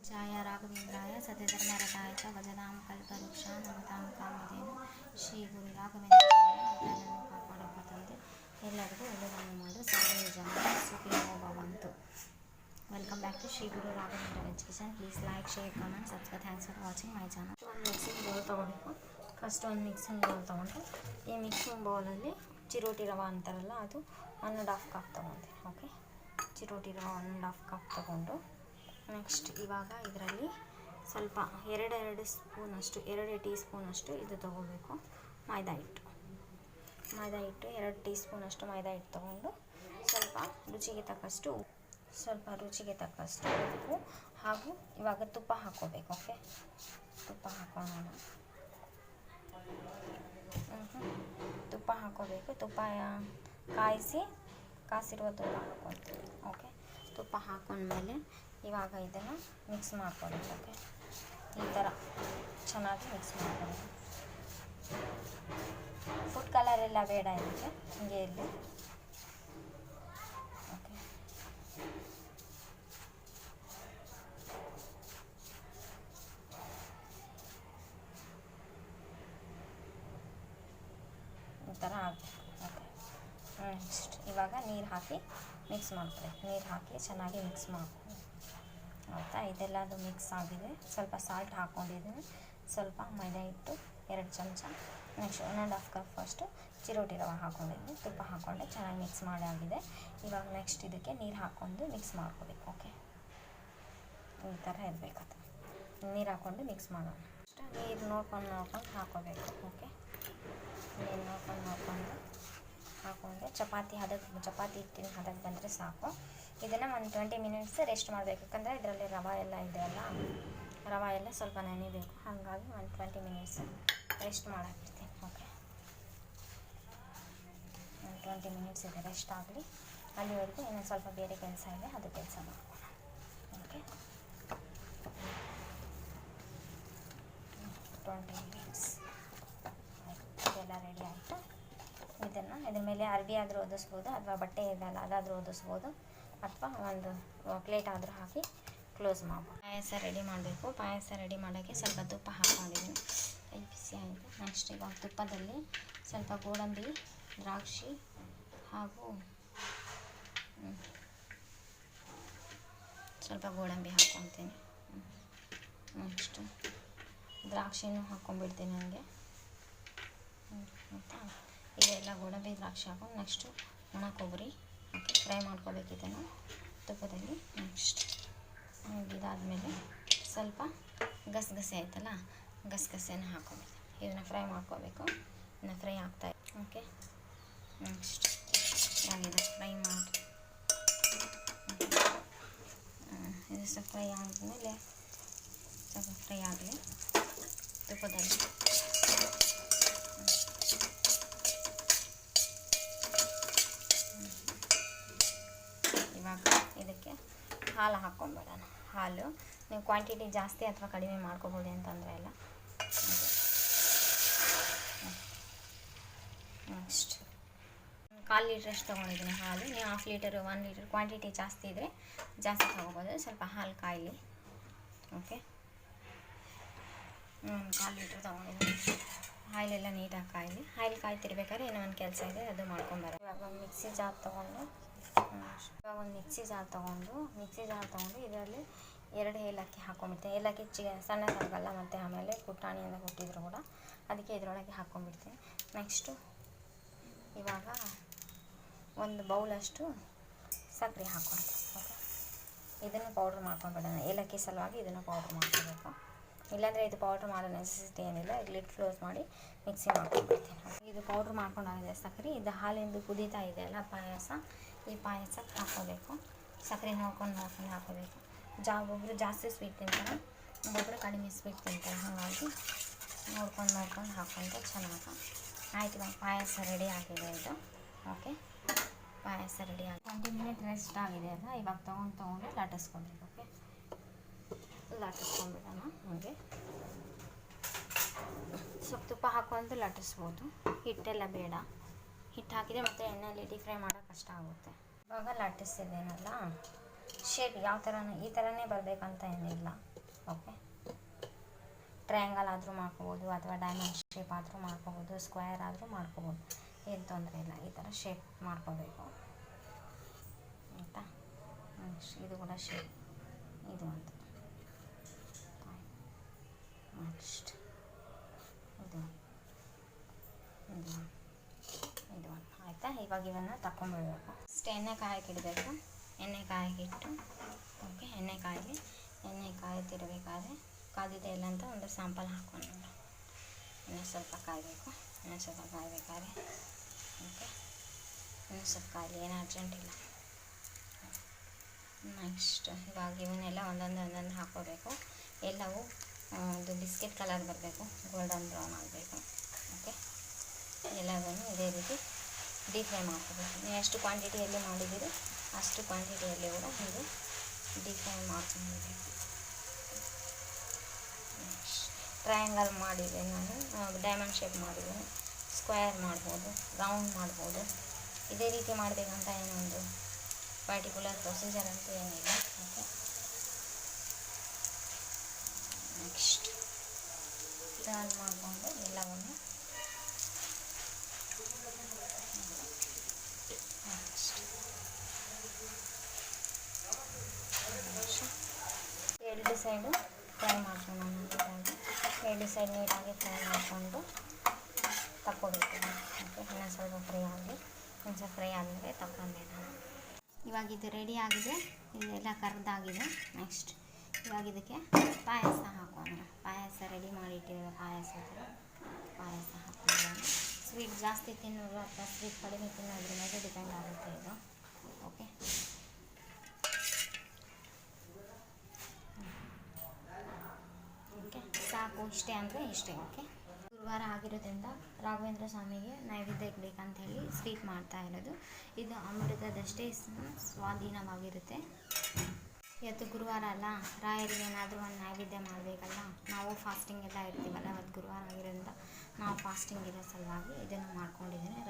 जय राघवेन्द्राय सत्यधर्मरताय च भजतां कल्पवृक्षां नमतां कामधेनु ಶ್ರೀ ಗುರು ರಾಘವೇಂದ್ರ ಕಾಪಾಡಪ್ಪ ತಂದೆ. ಎಲ್ಲರಿಗೂ ಒಳ್ಳೆಯದನ್ನು ಮಾಡು, ಸರ್ವೇ ಜನ ಸುಖಿನೋ ಭವಂತು. Welcome back to Shri Guru Raghavendra education. Please like, share, comment, subscribe. Thanks for watching my channel. ಒಂದು ಮಿಕ್ಸಿಂಗ್ ಬೌಲ್ ತೊಗೊಳ್ಬೇಕು. ಫಸ್ಟ್ ಒಂದು ಮಿಕ್ಸಿಂಗ್ ಬೌಲ್ ತೊಗೊಂಡು ಈ ಮಿಕ್ಸಿಂಗ್ ಬೌಲಲ್ಲಿ ಚಿರೋಟಿ ರವೆ ಅಂತಾರಲ್ಲ ಅದು 1.5 ಕಪ್ ತೊಗೊಂಡೆ. ಓಕೆ, ಚಿರೋಟಿ ರವೆ 1.5 ಕಪ್ ತೊಗೊಂಡು ನೆಕ್ಸ್ಟ್ ಇವಾಗ ಇದರಲ್ಲಿ ಸ್ವಲ್ಪ 2 ಟೀ ಸ್ಪೂನಷ್ಟು ಇದು ತೊಗೋಬೇಕು, ಮೈದಾ ಹಿಟ್ಟು. 2 ಟೀ ಸ್ಪೂನಷ್ಟು ಮೈದಾ ಹಿಟ್ಟು ತೊಗೊಂಡು ಸ್ವಲ್ಪ ರುಚಿಗೆ ತಕ್ಕಷ್ಟು ಉಪ್ಪು ಹಾಗೂ ಇವಾಗ ತುಪ್ಪ ಹಾಕ್ಕೋಬೇಕು. ಓಕೆ, ತುಪ್ಪ ಹಾಕೋಣ. ತುಪ್ಪ ಹಾಕ್ಕೋಬೇಕು. ತುಪ್ಪ ಕಾಸಿರುವ ತುಪ್ಪ ಹಾಕ್ಕೊಳ್ತೀವಿ. ಓಕೆ, ತುಪ್ಪ ಹಾಕೊಂಡ್ಮೇಲೆ ಇವಾಗ ಇದನ್ನು ಮಿಕ್ಸ್ ಮಾಡ್ಕೊಳ್ಬೇಕು. ಓಕೆ, ಈ ಥರ ಚೆನ್ನಾಗಿ ಮಿಕ್ಸ್ ಮಾಡ್ಕೊಳ್ಬೇಕು. ಫುಡ್ ಕಲರ್ ಎಲ್ಲ ಬೇಡ ಇದಕ್ಕೆ, ಹಿಂಗೆ ಇರಲಿ. ಓಕೆ, ಈ ಥರ ಆಗಬೇಕು. ಓಕೆ, ನೆಕ್ಸ್ಟ್ ಇವಾಗ ನೀರು ಹಾಕಿ ಮಿಕ್ಸ್ ಮಾಡ್ಕೊಬೇಕು. ನೀರು ಹಾಕಿ ಚೆನ್ನಾಗಿ ಮಿಕ್ಸ್ ಮಾಡ್ಕೊಂಡು ಆಯಿತಾ. ಇದೆಲ್ಲದು ಮಿಕ್ಸ್ ಆಗಿದೆ. ಸ್ವಲ್ಪ ಸಾಲ್ಟ್ ಹಾಕ್ಕೊಂಡಿದ್ದೀನಿ, ಸ್ವಲ್ಪ ಮೈದಾ ಹಿಟ್ಟು 2 ಚಮಚ, ನೆಕ್ಸ್ಟ್ 1.5 ಕಪ್ ಫಸ್ಟು ಚಿರೋಟಿ ರವೆ ಹಾಕ್ಕೊಂಡಿದ್ದೀನಿ, ತುಪ್ಪ ಹಾಕ್ಕೊಂಡೆ ಚೆನ್ನಾಗಿ ಮಿಕ್ಸ್ ಮಾಡಿ ಆಗಿದೆ. ಇವಾಗ ನೆಕ್ಸ್ಟ್ ಇದಕ್ಕೆ ನೀರು ಹಾಕ್ಕೊಂಡು ಮಿಕ್ಸ್ ಮಾಡ್ಕೋಬೇಕು. ಓಕೆ, ಈ ಥರ ಇರಬೇಕು. ಅದು ನೀರು ಹಾಕ್ಕೊಂಡು ಮಿಕ್ಸ್ ಮಾಡೋಣ. ಅಷ್ಟು ನೀರು ನೋಡ್ಕೊಂಡು ಹಾಕ್ಕೋಬೇಕು. ಓಕೆ, ನೀರು ನೋಡ್ಕೊಂಡು ಹಾಕ್ಕೊಂಡೆ ಚಪಾತಿ ಹಿಟ್ಟಿನ ಹದಕ್ಕೆ ಬಂದರೆ ಸಾಕು. ಇದನ್ನು ಒಂದು 20 ಮಿನಿಟ್ಸ್ ರೆಸ್ಟ್ ಮಾಡಬೇಕು. ಯಾಕಂದರೆ ಇದರಲ್ಲಿ ರವೆ ಎಲ್ಲ ಇದೆಯಲ್ಲ, ರವೆ ಎಲ್ಲ ಸ್ವಲ್ಪ ನೆನೆಬೇಕು. ಹಾಗಾಗಿ ಒಂದು 20 ಮಿನಿಟ್ಸ್ ರೆಸ್ಟ್ ಮಾಡಾಕ್ಬಿಡ್ತೀನಿ. ಓಕೆ, ಒಂದು 20 ಮಿನಿಟ್ಸ್ ಇದೆ, ರೆಸ್ಟ್ ಆಗಲಿ. ಅಲ್ಲಿವರೆಗೂ ಇನ್ನೊಂದು ಸ್ವಲ್ಪ ಬೇರೆ ಕೆಲಸ ಇದೆ, ಅದು ಕೆಲಸ ಮಾಡ್ಕೊಳ್ಳೋಣ. ಓಕೆ, 20 ಮಿನಿಟ್ಸ್ ಇದೆಲ್ಲ ರೆಡಿ ಆಯಿತು. ಇದ್ರ ಮೇಲೆ ಅರ್ಬಿ ಆದರೂ ಓದಿಸ್ಬೋದು, ಅಥವಾ ಬಟ್ಟೆ ಇದೆಯಲ್ಲ ಅದಾದರೂ ಓದಿಸ್ಬೋದು, ಅಥವಾ ಒಂದು ಪ್ಲೇಟ್ ಆದರೂ ಹಾಕಿ ಕ್ಲೋಸ್ ಮಾಡ್ಬೋದು. ಪಾಯಸ ರೆಡಿ ಮಾಡಬೇಕು. ಪಾಯಸ ರೆಡಿ ಮಾಡೋಕ್ಕೆ ಸ್ವಲ್ಪ ತುಪ್ಪ ಹಾಕ್ಕೊಂಡಿದ್ದೀನಿ, ಕೈ ಬಿಸಿ ಆಯಿತು. ನೆಕ್ಸ್ಟ್ ಇವಾಗ ತುಪ್ಪದಲ್ಲಿ ಸ್ವಲ್ಪ ಗೋಡಂಬಿ, ದ್ರಾಕ್ಷಿ ಹಾಗೂ ಸ್ವಲ್ಪ ಗೋಡಂಬಿ ಹಾಕ್ಕೊತೀನಿ. ನೆಕ್ಸ್ಟು ದ್ರಾಕ್ಷಿನೂ ಹಾಕ್ಕೊಂಡ್ಬಿಡ್ತೀನಿ ನನಗೆ. ಆಯಿತಾ, ಇದೆಲ್ಲ ಗೋಡಂಬಿ ದ್ರಾಕ್ಷಿ ಹಾಕೊಂಡು ನೆಕ್ಸ್ಟು ಒಣ ಕೊಬ್ಬರಿ ಹಾಕಿ ಫ್ರೈ ಮಾಡ್ಕೋಬೇಕು ಇದನ್ನು ತುಪ್ಪದಲ್ಲಿ. ನೆಕ್ಸ್ಟ್ ಇದಾದಮೇಲೆ ಸ್ವಲ್ಪ ಗಸಗಸೆ ಆಯ್ತಲ್ಲ, ಗಸಗಸೆನ ಹಾಕ್ಕೊಬೇಕು. ಇದನ್ನು ಫ್ರೈ ಮಾಡ್ಕೋಬೇಕು. ಇದನ್ನು ಫ್ರೈ ಆಗ್ತಾಯಿದೆ. ಓಕೆ, ನೆಕ್ಸ್ಟ್ ಆಗಿದೆ ಫ್ರೈ ಮಾಡಿ. ಇದು ಸ್ವಲ್ಪ ಫ್ರೈ ಆದಮೇಲೆ ಸ್ವಲ್ಪ ಫ್ರೈ ಆಗಲಿ ತುಪ್ಪದಲ್ಲಿ. ಇವಾಗ ಇದಕ್ಕೆ ಹಾಲು ಹಾಕ್ಕೊಂಡ್ಬಿಡೋಣ. ಹಾಲು ನೀವು ಕ್ವಾಂಟಿಟಿ ಜಾಸ್ತಿ ಅಥವಾ ಕಡಿಮೆ ಮಾಡ್ಕೋಬೋದು, ಅಂತಂದರೆ ಎಲ್ಲ. ನೆಕ್ಸ್ಟ್ 1/4 ಲೀಟ್ರಷ್ಟು ತೊಗೊಂಡಿದ್ದೀನಿ ಹಾಲು. ನೀವು 1/2 ಲೀಟರ್ 1 ಲೀಟರ್ ಕ್ವಾಂಟಿಟಿ ಜಾಸ್ತಿ ಇದ್ದರೆ ಜಾಸ್ತಿ ತೊಗೋಬೋದು. ಸ್ವಲ್ಪ ಹಾಲು ಕಾಯಲಿ. ಓಕೆ, 1/4 ಲೀಟ್ರ್ ತೊಗೊಂಡಿದ್ದೀನಿ. ಹಾಲೆಲ್ಲ ನೀಟಾಗಿ ಕಾಯಲಿ. ಹಾಲು ಕಾಯ್ತಿರ್ಬೇಕಾದ್ರೆ ಇನ್ನೂ ಒಂದು ಕೆಲಸ ಇದೆ, ಅದು ಮಾಡ್ಕೊಂಬರೋದು. ಇವಾಗ ಒಂದು ಮಿಕ್ಸಿ ಜಾರ್ ತೊಗೊಂಡು ಇದರಲ್ಲಿ 2 ಏಲಕ್ಕಿ ಹಾಕ್ಕೊಂಡ್ಬಿಡ್ತೀನಿ. ಏಲಕ್ಕಿ ಸಣ್ಣದಾಗಲ್ಲ, ಮತ್ತು ಆಮೇಲೆ ಪುಟಾಣಿಯಿಂದ ಕೊಟ್ಟಿದ್ರು ಕೂಡ, ಅದಕ್ಕೆ ಇದರೊಳಗೆ ಹಾಕ್ಕೊಂಡ್ಬಿಡ್ತೀನಿ. ನೆಕ್ಸ್ಟು ಇವಾಗ ಒಂದು ಬೌಲಷ್ಟು ಸಕ್ಕರೆ ಹಾಕ್ಕೊಳ್ತೀನಿ. ಓಕೆ, ಇದನ್ನು ಪೌಡ್ರ್ ಮಾಡ್ಕೊಂಡ್ಬಿಡೋಣ. ಏಲಕ್ಕಿ ಸಲುವಾಗಿ ಇದನ್ನು ಪೌಡ್ರ್ ಮಾಡ್ಕೋಬೇಕು. ಇಲ್ಲಾಂದರೆ ಇದು ಪೌಡ್ರ್ ಮಾಡೋ ನೆಸೆಸಿಟಿ ಏನಿಲ್ಲ. ಲಿಡ್ ಕ್ಲೋಸ್ ಮಾಡಿ ಮಿಕ್ಸಿ ಮಾಡ್ಕೊಂಡ್ಬಿಡ್ತೀನಿ. ಇದು ಪೌಡ್ರ್ ಮಾಡ್ಕೊಂಡಾಗಿದೆ ಸಕ್ಕರೆ. ಇದು ಹಾಲಿಂದು ಕುದೀತಾ ಇದೆಯಲ್ಲ ಪಾಯಸ, ಈ ಪಾಯಸಕ್ಕೆ ಹಾಕ್ಕೋಬೇಕು. ಸಕ್ಕರೆ ನೋಡ್ಕೊಂಡು ಹಾಕ್ಕೋಬೇಕು. ಒಬ್ಬರು ಜಾಸ್ತಿ ಸ್ವೀಟ್ ತಿಂತಾರೆ, ಒಬ್ಬೊಬ್ಬರು ಕಡಿಮೆ ಸ್ವೀಟ್ ತಿಂತಾರೆ. ಹಾಗಾಗಿ ನೋಡ್ಕೊಂಡು ಹಾಕ್ಕೊಂಡ್ರೆ ಚೆನ್ನಾಗಿ ಆಯಿತು. ಇವಾಗ ಪಾಯಸ ರೆಡಿ ಆಗಿದೆ ಇದು. ಓಕೆ, ಪಾಯಸ ರೆಡಿ ಆಗಿ 20 ಮಿನಿಟ್ ರೆಸ್ಟ್ ಆಗಿದೆ ಅಲ್ಲ. ಇವಾಗ ತೊಗೊಂಡು ಲಟ್ಟಿಸ್ಕೊಬೇಕು. ಓಕೆ, ಲಟ್ಟಿಸ್ಕೊಂಡ್ಬಿಡೋಣ. ಹಾಗೆ ಸ್ವಲ್ಪ ತುಪ್ಪ ಹಾಕ್ಕೊಂಡು ಲಟ್ಟಿಸ್ಬೋದು. ಹಿಟ್ಟೆಲ್ಲ ಬೇಡ. ಹಿಟ್ಟು ಹಾಕಿದರೆ ಮತ್ತು ಎಣ್ಣೆಯಲ್ಲಿ ಡೀಪ್ ಫ್ರೈ ಮಾಡೋಕ್ಕೆ ಕಷ್ಟ ಆಗುತ್ತೆ. ಇವಾಗ ಲಟ್ಟಿಸಿದ್ದೇನಲ್ಲ, ಶೇಪ್ ಯಾವ ಥರ ಈ ಥರನೇ ಬರಬೇಕಂತ ಏನಿಲ್ಲ. ಓಕೆ, ಟ್ರಯಾಂಗಲ್ ಆದರೂ ಮಾಡ್ಕೋಬೋದು ಅಥವಾ ಡೈಮಂಡ್ ಶೇಪ್ ಆದರೂ ಮಾಡ್ಕೋಬೋದು, ಸ್ಕ್ವೇರ್ ಆದರೂ ಮಾಡ್ಕೋಬೋದು, ಏನು ತೊಂದರೆ ಇಲ್ಲ. ಈ ಥರ ಶೇಪ್ ಮಾಡ್ಕೋಬೇಕು ಆಯಿತಾ. ಇದು ಕೂಡ ಶೇಪ್ ಇದು ಅಂತ. ನೆಕ್ಸ್ಟ್ ಇದು ಇದು ಇದು ಆಯಿತಾ. ಇವಾಗ ಇವನ್ನು ತಗೊಂಡ್ಬಿಡ್ಬೇಕು. ಅಷ್ಟು ಎಣ್ಣೆ ಕಾಯಕ್ಕಿಡಬೇಕು. ಎಣ್ಣೆ ಕಾಯಕ್ಕಿಟ್ಟು ಓಕೆ, ಎಣ್ಣೆ ಕಾಯ್ತಿರಬೇಕಾದ್ರೆ ಕಾದಿದೆ ಇಲ್ಲ ಅಂತ ಒಂದು ಸ್ಯಾಂಪಲ್ ಹಾಕ್ಕೊಂಡು ಎಣ್ಣೆ ಸ್ವಲ್ಪ ಕಾಯಬೇಕು. ಎಣ್ಣೆ ಸ್ವಲ್ಪ ಕಾಯಬೇಕಾದ್ರೆ ಓಕೆ, ಎಣ್ಣೆ ಸ್ವಲ್ಪ ಕಾಯಲಿ, ಏನು ಅರ್ಜೆಂಟ್ ಇಲ್ಲ. ನೆಕ್ಸ್ಟ್ ಇವಾಗ ಇವನ್ನೆಲ್ಲ ಒಂದೊಂದು ಹಾಕ್ಕೋಬೇಕು. ಎಲ್ಲವೂ ಇದು ಬಿಸ್ಕೆಟ್ ಕಲರ್ ಬರಬೇಕು, ಗೋಲ್ಡನ್ ಬ್ರೌನ್ ಆಗಬೇಕು. ಓಕೆ, ಎಲ್ಲದನ್ನು ಇದೇ ರೀತಿ ಡೀಪ್ ಫ್ರೈ ಮಾಡ್ಕೋಬೇಕು. ನೀವು ಎಷ್ಟು ಕ್ವಾಂಟಿಟಿಯಲ್ಲಿ ಮಾಡಿದ್ದೀರಿ ಅಷ್ಟು ಕ್ವಾಂಟಿಟಿಯಲ್ಲಿ ಕೂಡ ಹೀಗೆ ಡೀಪ್ ಫ್ರೈ ಮಾಡ್ಕೊಂಡಿರಬೇಕು. ಟ್ರಯಾಂಗಲ್ ಮಾಡಿದೆ ನಾನು, ಡೈಮಂಡ್ ಶೇಪ್ ಮಾಡಿದ್ದೀನಿ, ಸ್ಕ್ವೇರ್ ಮಾಡ್ಬೋದು, ರೌಂಡ್ ಮಾಡ್ಬೋದು. ಇದೇ ರೀತಿ ಮಾಡಬೇಕಂತ ಏನೊಂದು ಪರ್ಟಿಕ್ಯುಲರ್ ಪ್ರೊಸೀಜರ್ ಅಂತ ಏನಿಲ್ಲ. ಓಕೆ, ನೆಕ್ಸ್ಟ್ ಟರ್ನ್ ಮಾಡಿಕೊಂಡು ಎಲ್ಲವನ್ನು ಎರಡು ಸೈಡು ಫ್ರೈ ಮಾಡ್ಕೊಂಡು ನೀಟಾಗಿ, ಎರಡು ಸೈಡ್ ನೀಟಾಗಿ ಫ್ರೈ ಮಾಡಿಕೊಂಡು ತಕ್ಕೋಬೇಕು. ಓಕೆ, ಇನ್ನೊಂದು ಸ್ವಲ್ಪ ಫ್ರೈ ಆಗಲಿ, ಒಂದು ಸ್ವಲ್ಪ ಫ್ರೈ ಆದಮೇಲೆ ತಗೊಂಡೆ ನಾನು. ಇವಾಗ ಇದು ರೆಡಿ ಆಗಿದೆ, ಇದೆಲ್ಲ ಕರ್ದಾಗಿದೆ. ನೆಕ್ಸ್ಟ್ ಇವಾಗ ಇದಕ್ಕೆ ಪಾಯಸ ಹಾಕೋಣ. ಪಾಯಸ ರೆಡಿ ಮಾಡಿ ಇಟ್ಟಿರೋ ಪಾಯಸ ಹಾಕ್ಕೊಂಡು, ಸ್ವೀಟ್ ಜಾಸ್ತಿ ತಿನ್ನೋದು ಅಥವಾ ಸ್ವೀಟ್ ಕಡಿಮೆ ತಿನ್ನೋದ್ರ ಮೇಲೆ ಡಿಪೆಂಡ್ ಆಗುತ್ತೆ ಇದು. ಓಕೆ, ಓಕೆ ಸಾಕು, ಇಷ್ಟೇ ಅಂದರೆ ಇಷ್ಟೇ. ಓಕೆ, ಗುರುವಾರ ಆಗಿರೋದ್ರಿಂದ ರಾಘವೇಂದ್ರ ಸ್ವಾಮಿಗೆ ನೈವೇದ್ಯಕ್ಕೆ ಬೇಕಂತ ಹೇಳಿ ಸ್ವೀಟ್ ಮಾಡ್ತಾ ಇರೋದು. ಇದು ಅಮೃತದಷ್ಟೇ ಸ್ವಾಧೀನವಾಗಿರುತ್ತೆ. ಇವತ್ತು ಗುರುವಾರ ಅಲ್ಲ, ರಾಯರಿಗೆ ಏನಾದರೂ ಒಂದು ನೈವೇದ್ಯ ಮಾಡಬೇಕಲ್ಲ. ನಾವು ಫಾಸ್ಟಿಂಗ್ ಎಲ್ಲ ಇರ್ತೀವಲ್ಲ, ಅವತ್ತು ಗುರುವಾರ ಆಗಿರೋದ್ರಿಂದ ನಾವು ಫಾಸ್ಟಿಂಗ್ ಇರೋ ಸಲುವಾಗಿ ಇದನ್ನು ಮಾಡ್ಕೊಂಡಿದ್ದೀನಿ.